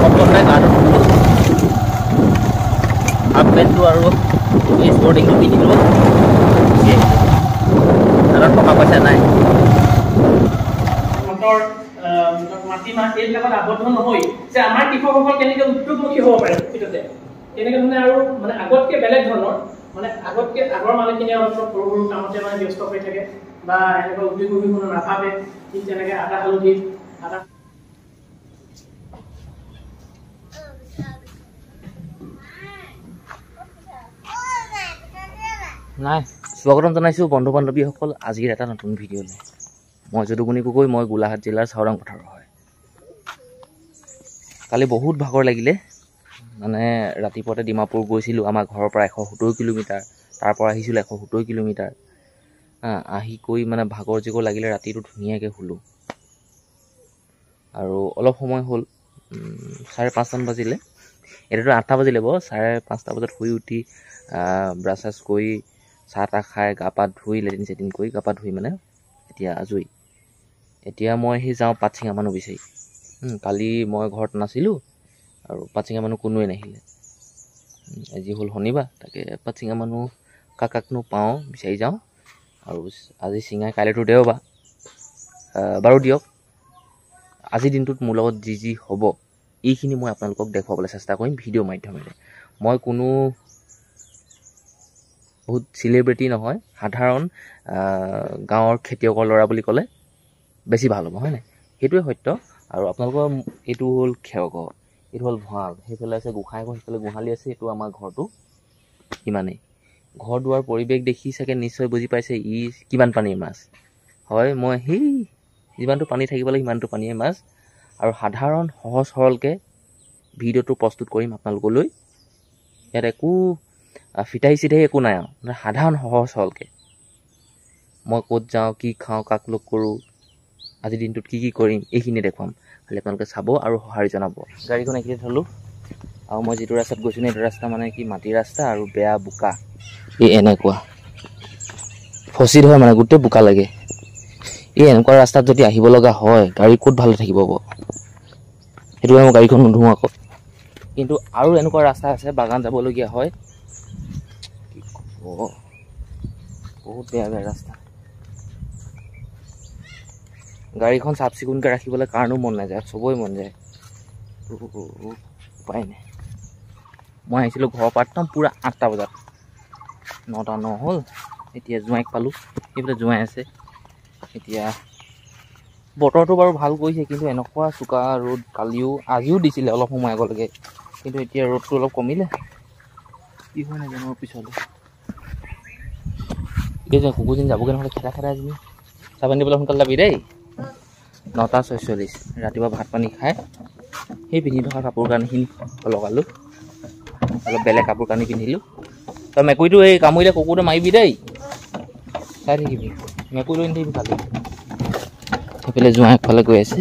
প্ৰথমতে গাটো ধুলোঁ হাফ পেণ্টটো আৰু এই স্পৰ্টিংটো পিন্ধিলোঁ কাৰণ টকা পইচা নাই মাটিমাহ এইবিলাকত আবদ্ধ নহয় যে আমাৰ কৃষকসকল কেনেকৈ উদ্যোগমুখী হ'ব পাৰে প্ৰকৃততে কেনেকৈ ধৰণে আৰু মানে আগতকৈ বেলেগ ধৰণৰ মানে আগতকৈ আগৰ মানুহখিনিয়ে অলপ সৰু সৰু কামতে মানে ব্যস্ত হৈ থাকে বা এনেকুৱা উদ্যোগমুখী কোনো নাভাবে ঠিক তেনেকৈ আদা হালধি আদা নাই স্বাগতম জনাইছোঁ বন্ধু বান্ধৱীসকল আজিৰ এটা নতুন ভিডিঅ'লৈ মই যদুমণি গগৈ মই গোলাঘাট জিলাৰ চাওৰাং পথাৰৰ হয় কালি বহুত ভাগৰ লাগিলে মানে ৰাতিপুৱাতে ডিমাপুৰ গৈছিলোঁ আমাৰ ঘৰৰ পৰা 170 কিলোমিটাৰ তাৰ পৰা আহিছিলোঁ 170 কিলোমিটাৰ আহি কৈ মানে ভাগৰ জিগৰ লাগিলে ৰাতিটো ধুনীয়াকৈ শুলোঁ আৰু অলপ সময় হ'ল 5:30 বাজিলে এতিয়াতো 8টা বাজিলে বাৰু 5:30 বজাত শুই উঠি ব্ৰাছ চাছ কৰি চাহ তাহ খাই গা পা ধুই লেট্ৰিন চেট্ৰিন কৰি গা পা ধুই মানে এতিয়া আজৰি এতিয়া মই সেই যাওঁ পাত চিঙা মানুহ বিচাৰি কালি মই ঘৰত নাছিলোঁ আৰু পাত চিঙা মানুহ কোনোৱে নাহিলে আজি হ'ল শনিবাৰ তাকে পাত চিঙা মানুহ কাকনো পাওঁ বিচাৰি যাওঁ আৰু আজি চিঙাই কাইলৈতো দেওবাৰ বাৰু দিয়ক আজিৰ দিনটোত মোৰ লগত যি হ'ব এইখিনি মই আপোনালোকক দেখুৱাবলৈ চেষ্টা কৰিম ভিডিঅ'ৰ মাধ্যমেৰে মই কোনো বহুত চেলিব্ৰিটি নহয় সাধাৰণ গাঁৱৰ খেতিয়কৰ ল'ৰা বুলি ক'লে বেছি ভাল হ'ব হয় নাই সেইটোৱে সত্য আৰু আপোনালোকৰ এইটো হ'ল খেৰঘৰ এইটো হ'ল ভঁৰাল সেইফালে আছে গোঁসাইঘৰ সেইফালে গোহালি আছে এইটো আমাৰ ঘৰটো ইমানেই ঘৰ দুৱাৰ পৰিৱেশ দেখি চাগে নিশ্চয় বুজি পাইছে ই কিমান পানীৰ মাছ হয় মই সেই যিমানটো পানী থাকিব লাগে সিমানটো পানীৰ মাছ আৰু সাধাৰণ সহজ সৰলকৈ ভিডিঅ'টো প্ৰস্তুত কৰিম আপোনালোকলৈ ইয়াত একো ফিতাহি চিতাহি একো নাই আৰু মানে সাধাৰণ সহজ সৰলকৈ মই ক'ত যাওঁ কি খাওঁ কাক লগ কৰোঁ আজিৰ দিনটোত কি কৰিম এইখিনি দেখুৱাম খালি আপোনালোকে চাব আৰু সঁহাৰি জনাব গাড়ীখন এইখিনি থ'লোঁ আৰু মই যিটো ৰাস্তাত গৈছোঁ সেইটো ৰাস্তা মানে কি মাটিৰ ৰাস্তা আৰু বেয়া বোকা এই এনেকুৱা ফচি ধৰে মানে গোটেই বোকা লাগে এই এনেকুৱা ৰাস্তাত যদি আহিব লগা হয় গাড়ী ক'ত ভালে থাকিব বাৰু সেইটো মই গাড়ীখন নোধোঁ আকৌ কিন্তু আৰু এনেকুৱা ৰাস্তা আছে বাগান যাবলগীয়া হয় কি ক'ব বহুত বেয়া ৰাস্তা গাড়ীখন চাফ চিকুণকৈ ৰাখিবলৈ কাৰণেও মন নাযায় চবৰে মন যায় উপায় নাই মই আহিছিলোঁ ঘৰৰ পৰা একদম পূৰা 8টা বজাত 9টা 9 হ'ল এতিয়া জোঁৱাইক পালোঁ সেইফালে জোঁৱাই আছে এতিয়া বতৰটো বাৰু ভাল কৰিছে কিন্তু এনেকুৱা চোকা ৰ'দ কালিও আজিও দিছিলে অলপ সময় আগলৈকে কিন্তু এতিয়া ৰ'দটো অলপ কমিলে কি হয় নাজানো পিছলৈ এই যে কুকুৰজনী যাবগৈ নহ'লে খেদা এজনী চাবান দিবলৈ সোনকালে যাবি দেই 9টা 46 ৰাতিপুৱা ভাত পানী খাই সেই পিন্ধি থকা কাপোৰ কানিখিনি লগালোঁ অলপ বেলেগ কাপোৰ কানি পিন্ধিলোঁ তই মেকুৰীটো এই কামুৰিলে কুকুৰটো মাৰিবি দেই চাই থাকিবি মেকুৰী লৈ নিদিবি খালি সেইফালে জোঁৱাইফালে গৈ আছে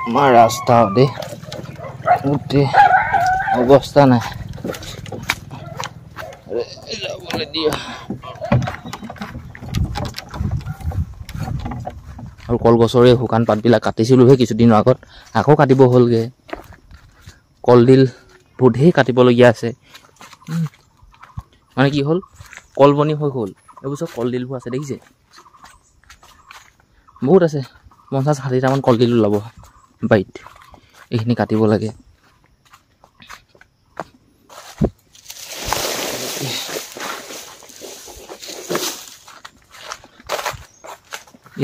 আমাৰ ৰাস্তা দেই গোটেই অৱস্থা নাই যাবলৈ দিয়া আৰু কলগছৰে শুকান পাতবিলাক কাটিছিলোঁহে কিছুদিনৰ আগত আকৌ কাটিব হ'লগৈ কলডিলবোৰ ঢেৰ কাটিবলগীয়া আছে মানে কি হ'ল কলবনি হৈ গ'ল এইবোৰ চব কলডিলবোৰ আছে দেখিছে বহুত আছে 50-60টামান কলডিল ওলাব বাৰীত এইখিনি কাটিব লাগে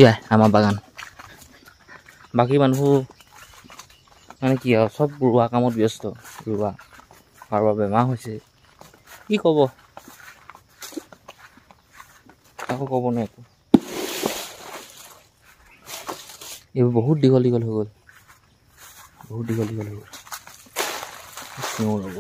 এয়াই আমাৰ বাগান বাকী মানুহ মানে কি আৰু চব ৰোৱা কামত ব্যস্ত ৰোৱা কাৰোবাৰ বেমাৰ হৈছে কি ক'ব আকৌ ক'ব নে একো এইবোৰ বহুত দীঘল হৈ গ'ল ৰ'ব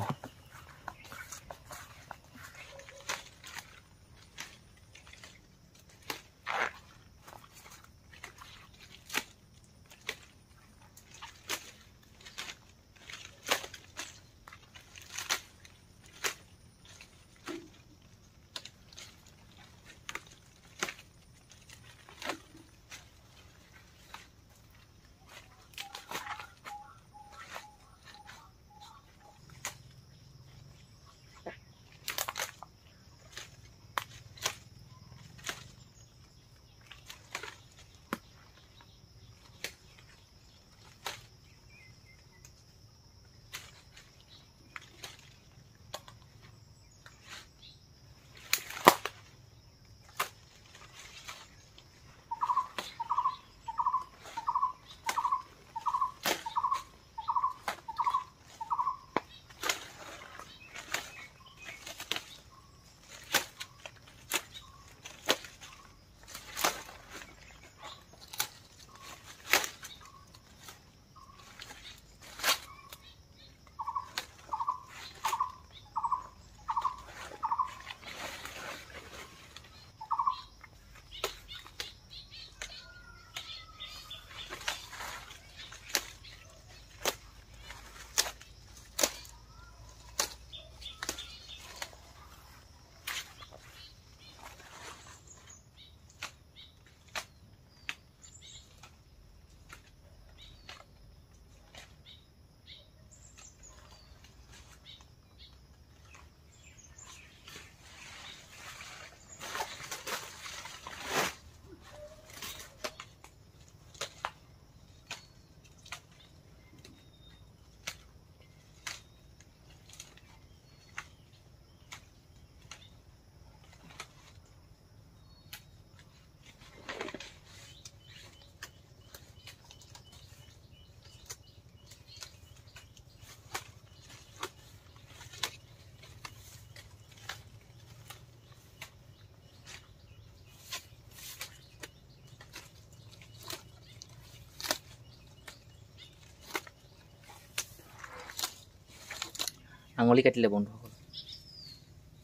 আঙুলি কাটিলে বন্ধুসকল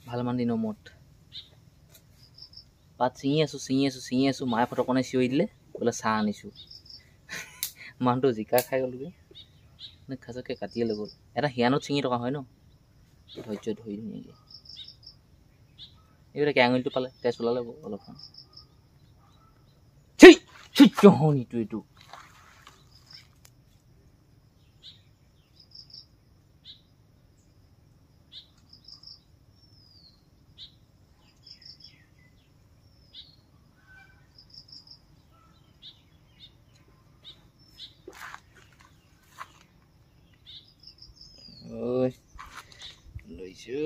ভালমান দিনৰ মূৰত পাত ছিঙি আছোঁ মায়ে ফটকনে চিঞৰি দিলে বোলে চাহ আনিছোঁ মানুহটো জিকা খাই গ'লগৈ খাচকৈ কাটিয়ে লৈ গ'ল এটা হিয়ানত ছিঙি থকা হয় ন ধৈৰ্য ধৰি ধুনীয়াকৈ এইবিলাকে আঙুলিটো পালে তেজ ওলালে অলপমান এইটো ঐ লৈছোঁ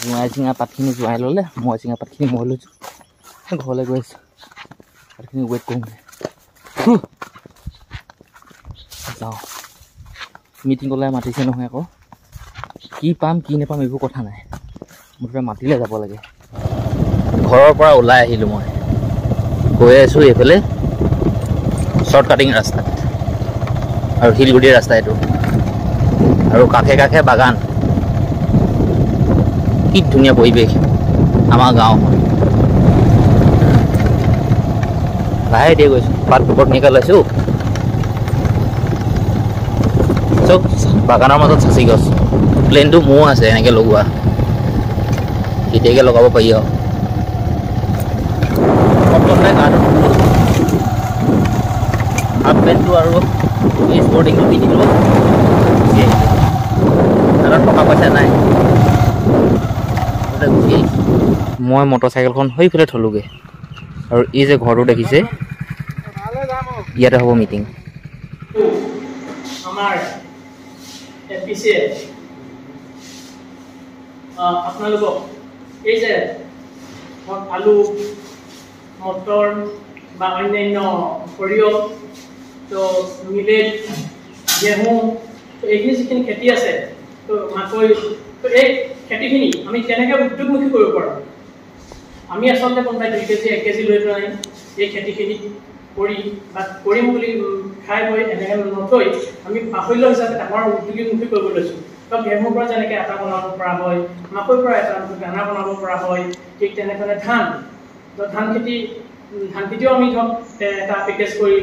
জোঁৱাই চিঙা পাতখিনি জোঁৱাই ল'লে মই চিঙা পাতখিনি মই লৈছোঁ ঘৰলৈ গৈ আছোঁ পাতখিনি ৱেইট কৰোঁগৈ যাওঁ মিটিং ক'লে মাতিছে নহয় আকৌ কি পাম কি নাপাম এইবোৰ কথা নাই মুঠতে মাতিলে যাব লাগে ঘৰৰ পৰা ওলাই আহিলোঁ মই গৈ আছোঁ এইফালে শ্বৰ্ট কাটিং ৰাস্তাত আৰু শিলগুটিৰ ৰাস্তা এইটো আৰু কাষে কাষে বাগান কি ধুনীয়া পৰিৱেশ আমাৰ গাঁওখন লাহে দিয়ে গৈছোঁ পাত বৰ ধুনীয়াকৈ লৈছোঁ চব বাগানৰ মাজত চাচি গছ প্লেনটো মৌ আছে এনেকৈ লগোৱা কেতিয়াকৈ লগাব পাৰি আৰু হাফ পেণ্টটো আৰু স্পৰ্টিংটো পিন্ধিলোঁ তাত টকা পইচা নাই গুচি আহিছোঁ মই মটৰচাইকেলখন সেইফালে থলোঁগৈ আৰু এই যে ঘৰটো দেখিছে ইয়াতে হ'ব মিটিং আমাৰ এপিচিয়ে আপোনালোকক এই যে আলু মটৰ বা অন্যান্য সৰিয়হ তো মিলেট ঘেঁহু তো এইখিনি যিখিনি খেতি আছে তো মাকৈ তো এই খেতিখিনি আমি কেনেকৈ উদ্যোগমুখী কৰিব পাৰোঁ আমি আচলতে কোনোবাই 2 কেজি 1 কেজি লৈ পেলাই এই খেতিখিনি কৰি বা কৰিম বুলি খাই বৈ এনেকৈ নথৈ আমি বাহুল্য হিচাপে ডাঙৰ উদ্যোগীমুখী কৰিব লৈছোঁ তো ঘেঁহুৰ পৰা যেনেকৈ আটা বনাব পৰা হয় মাকৈৰ পৰা এটা দানা বনাব পৰা হয় ঠিক তেনেকৈ ধান তো ধান খেতিও আমি ধৰক এটা পেকেজ কৰি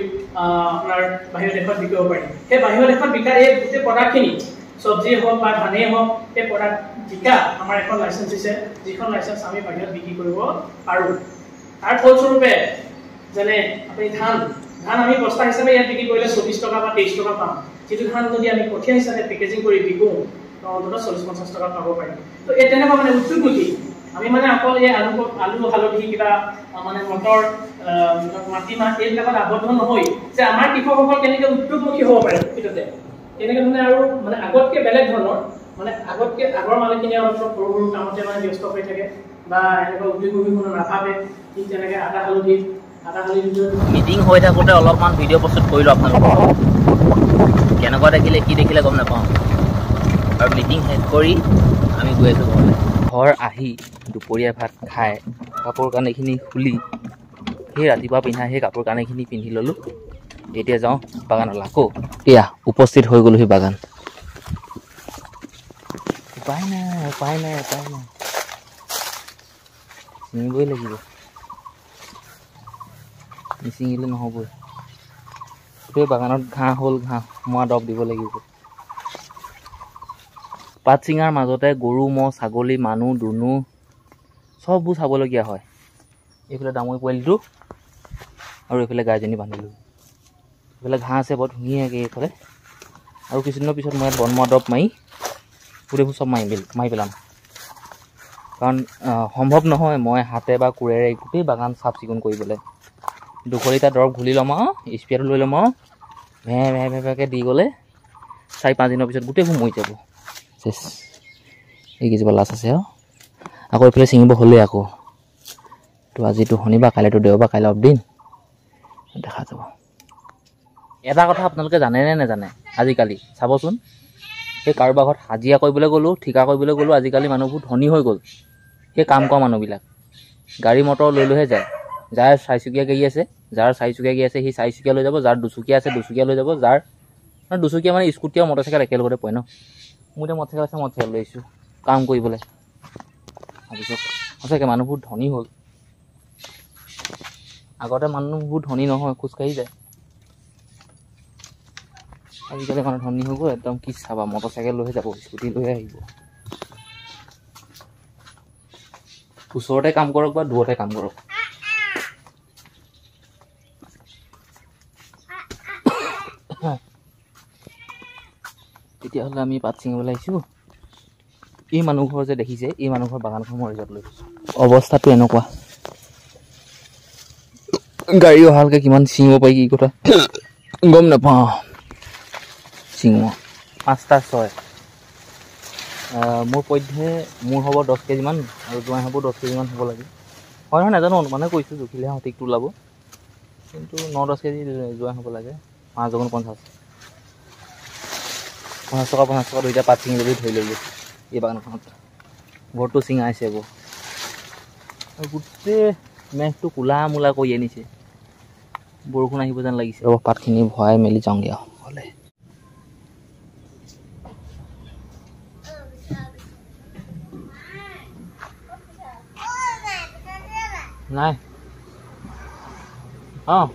আপোনাৰ বাহিৰৰ দেশত বিকিব পাৰিম সেই বাহিৰৰ দেশত বিকা এই গোটেই প্ৰডাক্টখিনি চব্জিয়ে হওক বা ধানেই হওক সেই প্ৰডাক্ট বিকা আমাৰ এখন লাইচেঞ্চ দিছে যিখন লাইচেঞ্চ আমি বাহিৰত বিক্ৰী কৰিব পাৰোঁ তাৰ ফলস্বৰূপে যেনে আপুনি ধান আমি বস্তা হিচাপে ইয়াত বিক্ৰী কৰিলে 24 টকা বা 23 টকা পাম যিটো ধান যদি আমি কঠীয়া হিচাপে পেকেজিং কৰি বিকোঁ তো অন্ততঃ 40-50 টকা পাব পাৰিম তো এই তেনেকুৱা মানে উদ্যোগমুখী আমি মানে অকল এই আলু হালধি কিবা মানে মটৰ মাটিমাহ এইবিলাকত আবদ্ধ নহয় যে আমাৰ কৃষকসকল কেনেকৈ উদ্যোগমুখী হ'ব পাৰে প্ৰকৃততে কেনেকৈ মানে আৰু মানে আগতকৈ বেলেগ ধৰণৰ মানে আগৰ মানুহখিনি অলপ সৰু সৰু কামতে মানে ব্যস্ত হৈ থাকে বা এনেকুৱা উদ্যোগমুখী কোনো নাভাবে ঠিক তেনেকৈ আদা হালধি মিটিং হৈ থাকোঁতে অলপমান ভিডিঅ' প্ৰস্তুত কৰিলোঁ আপোনালোকক কেনেকুৱা দেখিলে কি দেখিলে গম নাপাওঁ আৰু মিটিং শেষ কৰি আমি গৈ আছোঁ ঘৰলৈ ঘৰ আহি দুপৰীয়া ভাত খাই কাপোৰ কানিখিনি খুলি সেই ৰাতিপুৱা পিন্ধা সেই কাপোৰ কানিখিনি পিন্ধি ল'লোঁ এতিয়া যাওঁ বাগানলৈ আকৌ এয়া উপস্থিত হৈ গ'লোঁ সেই বাগান উপায় নাই চিঙিবই লাগিব নিচিঙিলে নহ'বই গোটেই বাগানত ঘাঁহ হ'ল ঘাঁহ মৰা দৰৱ দিব লাগিব পাত চিঙাৰ মাজতে গৰু ম'হ ছাগলী মানুহ দুনু চববোৰ চাবলগীয়া হয় এইফালে ডাঙৰি পোৱালিটো আৰু এইফালে গাইজনী বান্ধিলোঁ এইফালে ঘাঁহ আছে বৰ ধুনীয়াকৈ এইফালে আৰু কিছুদিনৰ পিছত মই ইয়াত বনমৰা দৰৱ মাৰি গোটেইবোৰ চব মাৰি পেলাম কাৰণ সম্ভৱ নহয় মই হাতে বা কোৰেৰে গোটেই বাগান চাফ চিকুণ কৰিবলৈ 2 লিটাৰ দৰৱ ঘুলি ল'ম আৰু স্প্ৰেটো লৈ ল'ম আৰু ভেকৈ দি গ'লে 4-5 দিনৰ পিছত গোটেইবোৰ মৰি যাব চেচ এইকেইজোপা লাষ্ট আছে আৰু আকৌ এইফালে ছিঙিব হ'লেই আকৌ তো আজিতো শনিবাৰ কাইলৈতো দেওবাৰ কাইলৈ অফ দিন দেখা যাব এটা কথা আপোনালোকে জানেনে নাজানে আজিকালি চাবচোন সেই কাৰোবাৰ ঘৰত হাজিৰা কৰিবলৈ গ'লোঁ ঠিকা কৰিবলৈ গ'লোঁ আজিকালি মানুহবোৰ ধনী হৈ গ'ল সেই কাম কৰা মানুহবিলাক গাড়ী মটৰ লৈ লৈহে যায় যাৰ চাৰিচকীয়া গাড়ী আছে সি চাৰিচকীয়া লৈ যাব যাৰ দুচকীয়া আছে দুচকীয়া লৈ যাব যাৰ দুচকীয়া মানে স্কুটি আৰু মটৰচাইকেল একেলগতে পৰে ন মোৰ এতিয়া মটৰচাইকেল আছে মটৰচাইকেল লৈ আহিছোঁ কাম কৰিবলৈ তাৰপিছত সঁচাকৈ মানুহবোৰ ধনী হ'ল আগতে মানুহবোৰ ধনী নহয় খোজকাঢ়ি যায় আজিকালি মানুহ ধনী হৈ গ'ল একদম কি চাবা মটৰচাইকেল লৈহে যাব স্কুটি লৈহে আহিব ওচৰতে কাম কৰক বা দূৰতে কাম কৰক তেতিয়াহ'লে আমি পাত ছিঙিবলৈ আহিছোঁ এই মানুহঘৰ যে দেখিছে এই মানুহঘৰ বাগানখন মই ৰিজৰ্ট লৈ গৈছোঁ অৱস্থাটো এনেকুৱা গাড়ী অহালৈকে কিমান ছিঙিব পাৰি কি কথা গম নাপাওঁ ছিঙিব 5টা 6 মোৰ পধ্যে মোৰ হ'ব 10 কেজিমান আৰু জোঁৱাই হ'ব 10 কেজিমান হ'ব লাগে হয় নহয় নাজানো অনুমানে কৈছোঁ জুখিলেহে সঠিকটো ওলাব কিন্তু 9-10 কেজি জোঁৱাই হ'ব লাগে 5 × 50 টকা 50 টকা দুইটা পাত ছিঙি যদি ধৰি ল'লোঁ এই বাগানখনত ঘৰটো ছিঙাইছে এইবোৰ আৰু গোটেই মেঘটো কোলা মোলা কৰি আনিছে বৰষুণ আহিব যেন লাগিছে ৰ'ব পাতখিনি ভৰাই মেলি যাওঁগৈ আৰু হ'লে নাই অঁ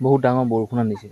বহুত ডাঙৰ বৰষুণ আনিছে